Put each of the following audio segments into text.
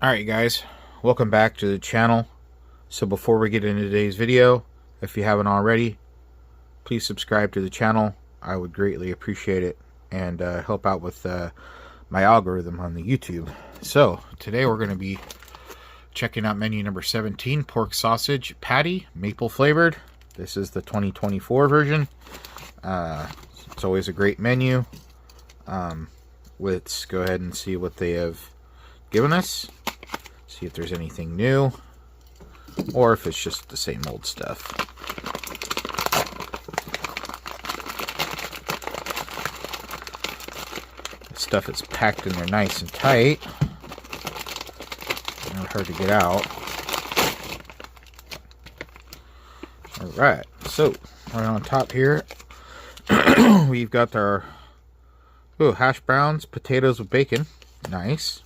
Alright guys, welcome back to the channel. So before we get into today's video, if you haven't already, please subscribe to the channel. I would greatly appreciate it and help out with my algorithm on the YouTube. So today we're going to be checking out menu number 17, pork sausage patty, maple flavored. This is the 2024 version. It's always a great menu. Let's go ahead and see what they have given us. See if there's anything new, or if it's just the same old stuff. The stuff is packed in there nice and tight. Not hard to get out. Alright, so right on top here, we've got our hash browns, potatoes with bacon. Nice.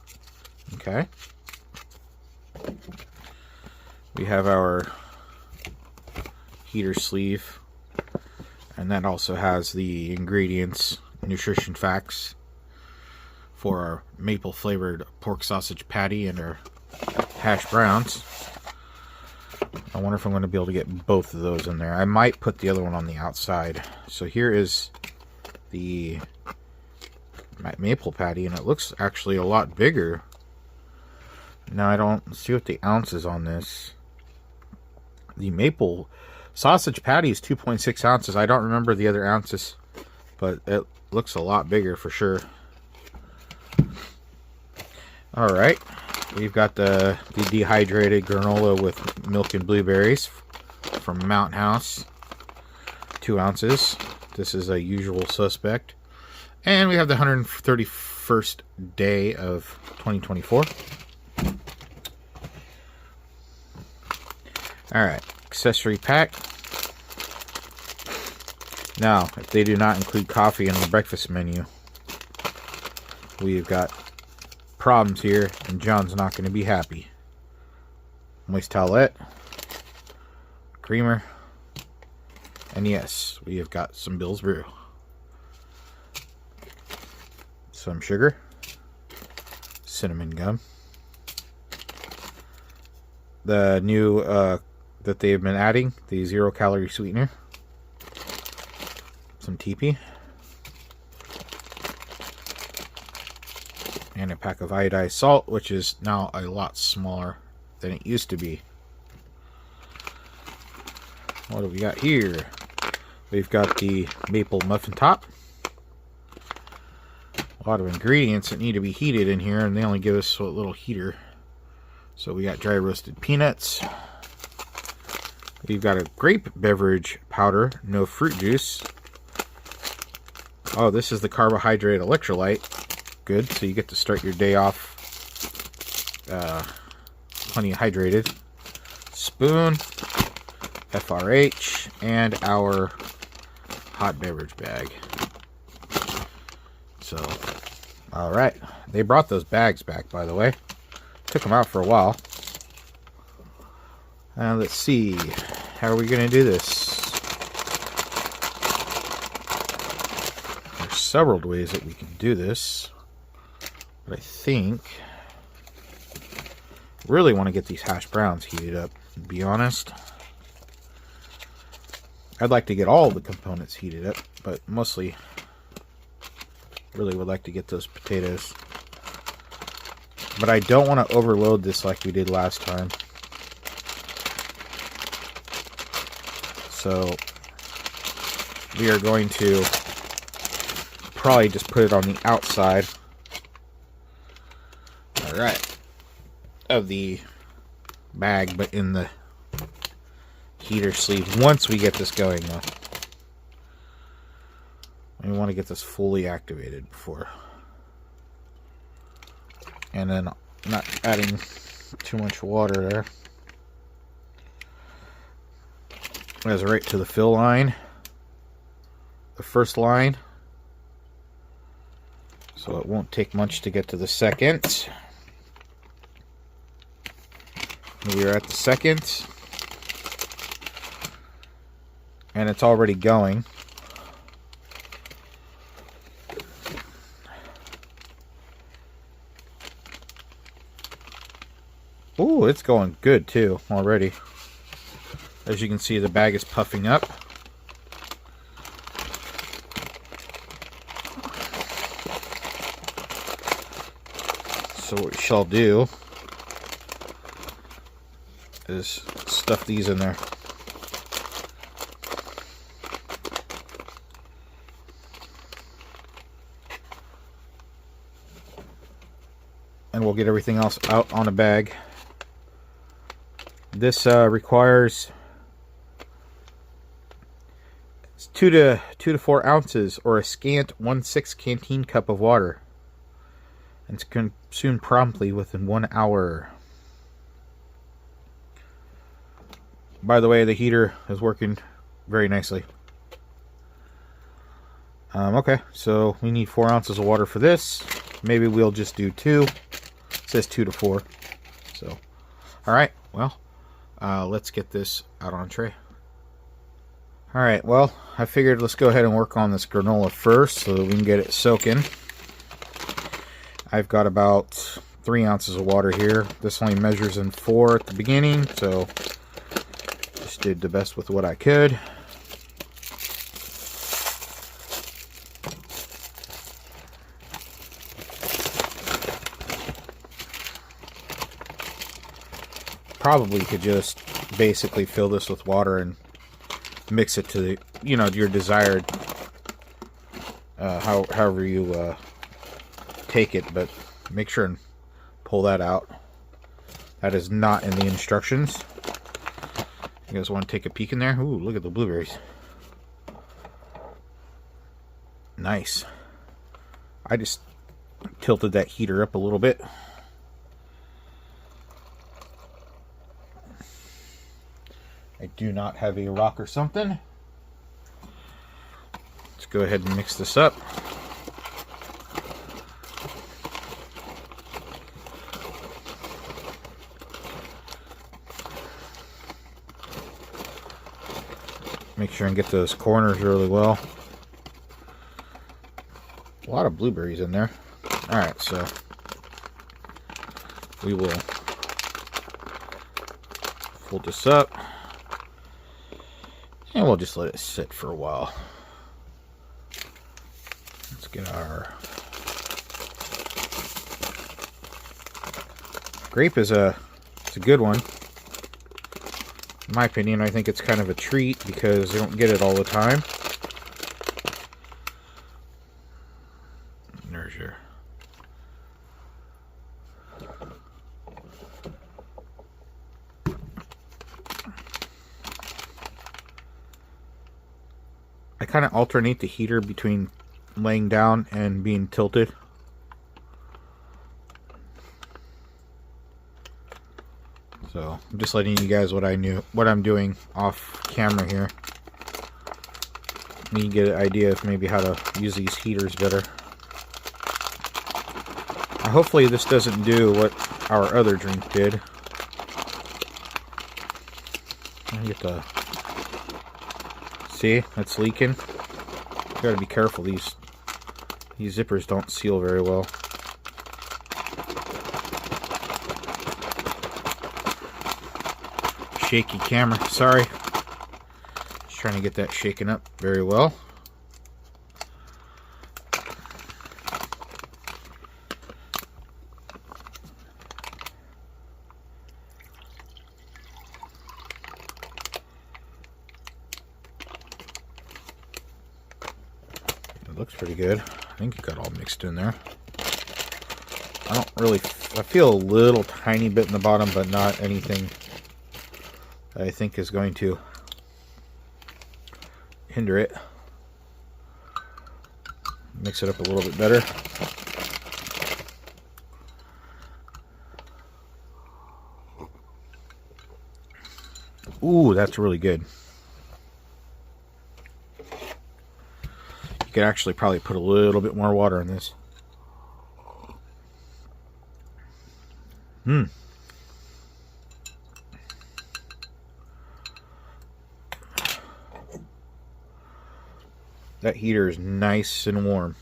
Okay. We have our heater sleeve, and that also has the ingredients, nutrition facts for our maple flavored pork sausage patty and our hash browns. I wonder if I'm going to be able to get both of those in there. I might put the other one on the outside. So here is the maple patty, and it looks actually a lot bigger. Now I don't see what the ounce is on this. The maple sausage patty is 2.6 ounces. I don't remember the other ounces, but it looks a lot bigger for sure. Alright, we've got the dehydrated granola with milk and blueberries from Mountain House, 2 ounces. This is a usual suspect. And we have the 131st day of 2024. Alright, accessory pack. Now, if they do not include coffee in the breakfast menu, we've got problems here, and John's not going to be happy. Moist towelette, creamer, and yes, we have got some Bill's Brew. Some sugar, cinnamon gum, the new that they've been adding, the 0-calorie sweetener, some TP, and a pack of iodized salt, which is now a lot smaller than it used to be. What do we got here? We've got the maple muffin top. A lot of ingredients that need to be heated in here, and they only give us a little heater. So we got dry roasted peanuts. We've got a grape beverage powder, no fruit juice. Oh, this is the carbohydrate electrolyte. Good, so you get to start your day off plenty hydrated. Spoon, FRH, and our hot beverage bag. So, alright. They brought those bags back, by the way. Took them out for a while. Let's see. How are we going to do this? There's several ways that we can do this. But I think really want to get these hash browns heated up, to be honest. I'd like to get all the components heated up, but mostly really would like to get those potatoes. But I don't want to overload this like we did last time. So we are going to probably just put it on the outside. Alright. Of the bag, but in the heater sleeve once we get this going though. We want to get this fully activated before. And then not adding too much water there. That's right to the fill line. The first line. So it won't take much to get to the second. We are at the second. And it's already going. it's going good too already. As you can see, the bag is puffing up. So what we shall do is stuff these in there. And we'll get everything else out on a bag. This requires 2 to 4 ounces, or a scant 1/6 canteen cup of water. And it's consumed promptly within 1 hour. By the way, the heater is working very nicely. Okay, so we need 4 ounces of water for this. Maybe we'll just do 2. It says 2 to 4. So, alright, well, let's get this out on a tray. Alright, well, I figured let's go ahead and work on this granola first so that we can get it soaking. I've got about 3 ounces of water here. This only measures in 4 at the beginning, so just did the best with what I could. Probably could just basically fill this with water and mix it to the, your desired, however you take it, but make sure and pull that out. That is not in the instructions. You guys want to take a peek in there? Ooh, look at the blueberries. Nice. I just tilted that heater up a little bit. I do not have a rock or something. Let's go ahead and mix this up. Make sure and get those corners really well. A lot of blueberries in there. Alright, so we will fold this up. And we'll just let it sit for a while. Let's get our grape it's a good one. In my opinion, I think it's kind of a treat because you don't get it all the time. There's your I kind of alternate the heater between laying down and being tilted. So I'm just letting you guys what I'm doing off camera here. You get an idea of maybe how to use these heaters better. Hopefully this doesn't do what our other drink did. I get the see, it's leaking. Gotta be careful. These zippers don't seal very well. Shaky camera, sorry. Just trying to get that shaken up very well. It looks pretty good. I think it got all mixed in there. I feel a little tiny bit in the bottom, but not anything I think is going to hinder it. Mix it up a little bit better. Ooh, that's really good. You could actually probably put a little bit more water in this. That heater is nice and warm.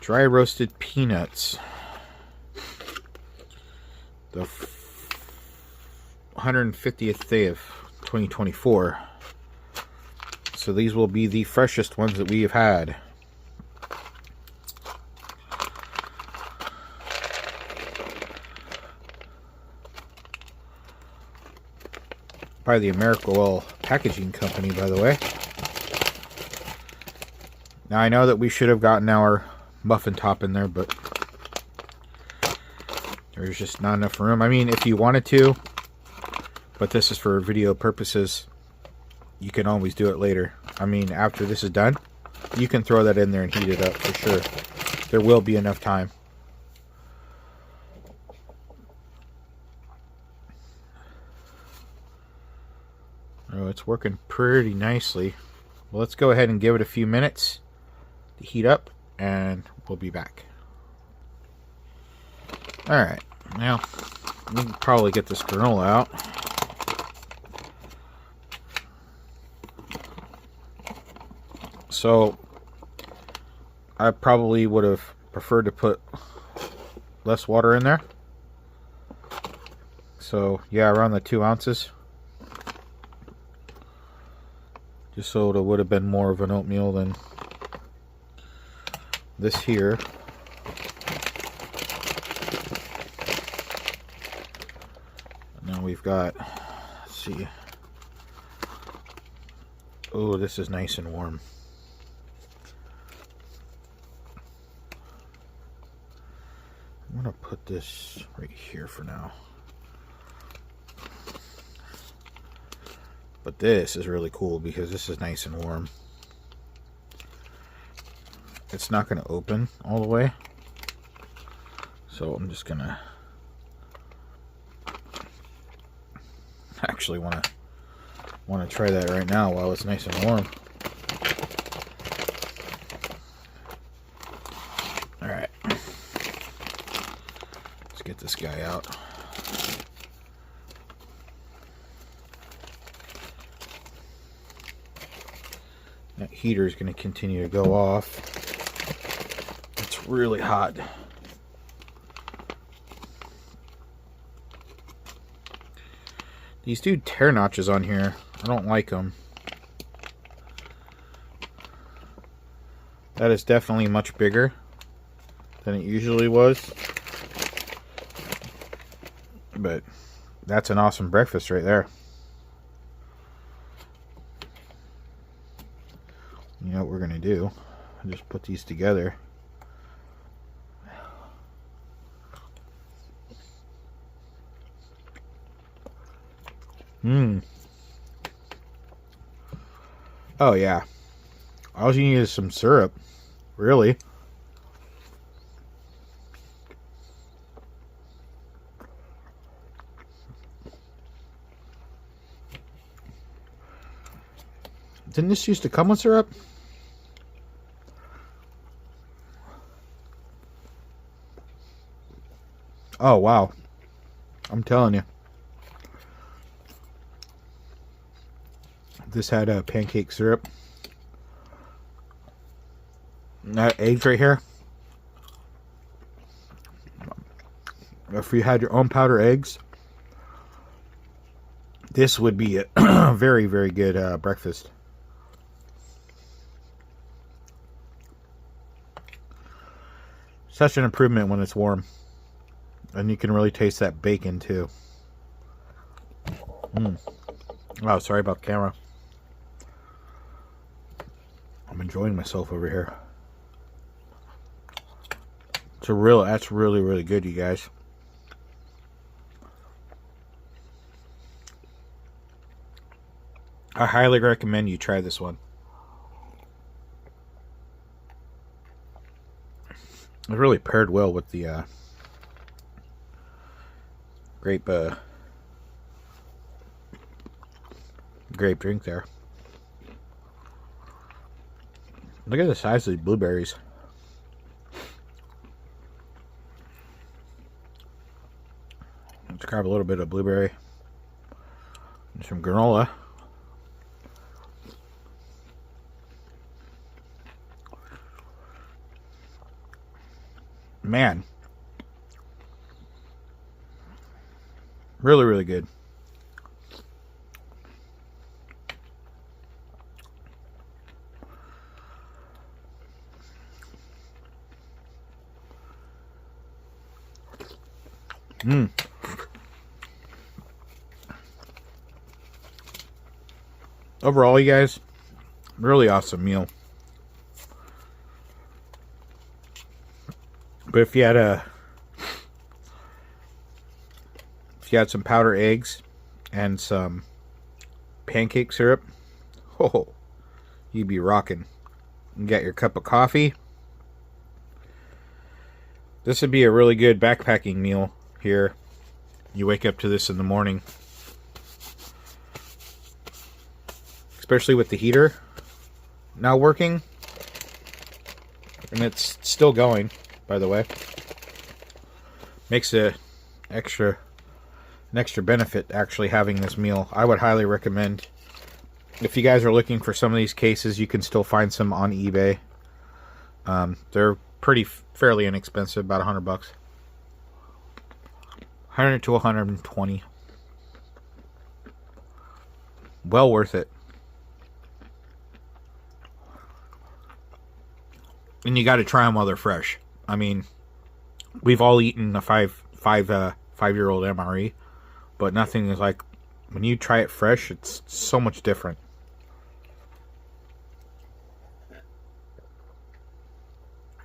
Dry roasted peanuts. The 150th day of 2024. So these will be the freshest ones that we have had. By the Americoil Packaging Company, by the way. Now I know that we should have gotten our muffin top in there, but there's just not enough room. I mean, if you wanted to, but this is for video purposes, you can always do it later. I mean, after this is done, you can throw that in there and heat it up for sure. There will be enough time. Oh, it's working pretty nicely. Well, let's go ahead and give it a few minutes to heat up, and we'll be back. Alright, now we can probably get this granola out. So I probably would have preferred to put less water in there. So yeah, around the 2 ounces. Just so it would have been more of an oatmeal than this here. Now we've got, let's see. Oh, this is nice and warm. I'm gonna put this right here for now. But this is really cool because this is nice and warm. It's not going to open all the way. So I'm just going to actually want to try that right now while it's nice and warm. All right. Let's get this guy out. That heater is going to continue to go off. It's really hot. These two tear notches on here, I don't like them. That is definitely much bigger than it usually was. But that's an awesome breakfast right there. You know what we're gonna do? Just put these together. Oh yeah. All you need is some syrup. Really. Didn't this used to come with syrup? Oh, wow. I'm telling you. This had a pancake syrup. That eggs right here. If you had your own powder eggs, this would be a very, very good breakfast. Such an improvement when it's warm. And you can really taste that bacon too. Oh, sorry about the camera. I'm enjoying myself over here. That's really, really good, you guys. I highly recommend you try this one. It really paired well with the grape drink there. Look at the size of the blueberries. Let's grab a little bit of blueberry and some granola. Man, really, really good. Overall, you guys, really awesome meal. But if you had some powdered eggs and some pancake syrup, oh, you'd be rocking. You got your cup of coffee. This would be a really good backpacking meal here. You wake up to this in the morning. Especially with the heater now working. And it's still going, by the way. Makes an extra benefit actually having this meal. I would highly recommend. If you guys are looking for some of these cases, you can still find some on eBay. They're fairly inexpensive, about $100. 100 to 120. Well worth it. And you got to try them while they're fresh. I mean, we've all eaten a five-year-old MRE, but nothing is like when you try it fresh. It's so much different.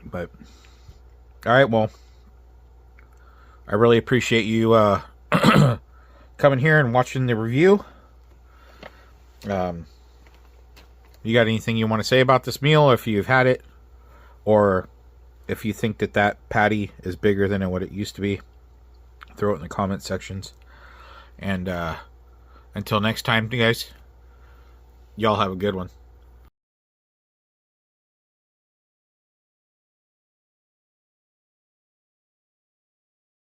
But all right, well, I really appreciate you coming here and watching the review. You got anything you want to say about this meal if you've had it? Or if you think that patty is bigger than what it used to be, throw it in the comment sections. And until next time, guys, y'all have a good one.